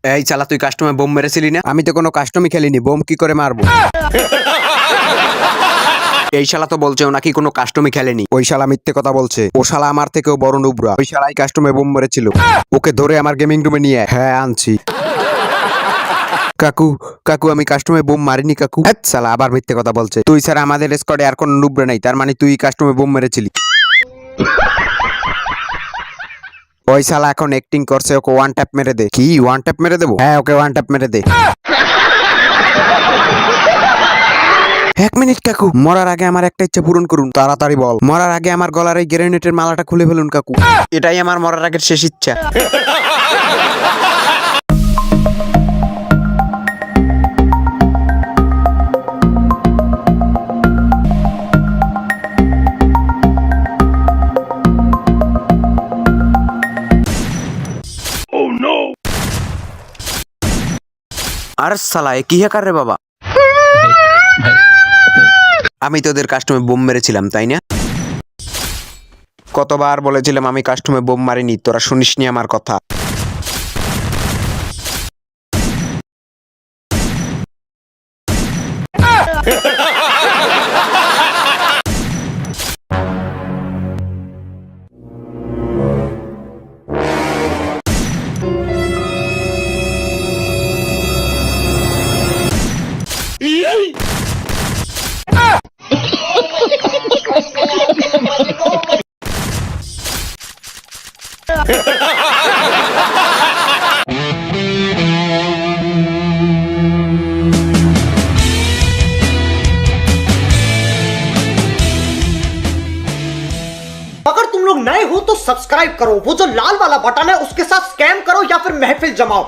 এই শালা তুই কাস্টমে বোম মেরেছিলি না? আমি তো কোনো কাস্টমই খেলিনি, বোম কি করে মারবো? এই শালা তো বলছে ও নাকি কোনো কাস্টমই খেলেনি। ওই শালা মিথ্যে কথা বলছে, ও শালা আমার থেকেও বড় নুবরা। ওই শালাই কাস্টমে বোম মেরেছিল। ওকে ধরে আমার গেমিং রুমে নিয়ে হ্যাঁ আনছি। কাকু কাকু আমি কাস্টমে বোম মারিনি কাকু। শালা আবার মিথ্যে কথা বলছে। তুই ছাড়া আমাদের স্কোয়াডে আর কোনো নুবরা নাই, তার মানে তুই কাস্টমে বোম মেরেছিলি। ওই শালা এখন অ্যাক্টিং করছে, ওকে ওয়ান ট্যাপ মেরে দে। কি ওয়ান ট্যাপ মেরে দেবো? হ্যাঁ ওকে ওয়ান ট্যাপ মেরে দে। 1 মিনিট কাকু, মরার আগে আমার একটা ইচ্ছা পূরণ করুন, তাড়াতাড়ি বল। মরার আগে আমার গলার এই গ্রেনেডের মালাটা খুলে ফেলুন কাকু। এটাই আমার মরার আগের শেষ ইচ্ছা। আর সালা এ কি হ্যাকার রে বাবা। আমি তোদের কাস্টমে বোম মেরেছিলাম তাই না? কতবার বলেছিলাম আমি কাস্টমে বোম মারিনি, তোরা শুনিসনি আমার কথা। अगर तुम लोग नए हो तो सब्सक्राइब करो, वो जो लाल वाला बटन है उसके साथ स्कैम करो या फिर महफिल जमाओ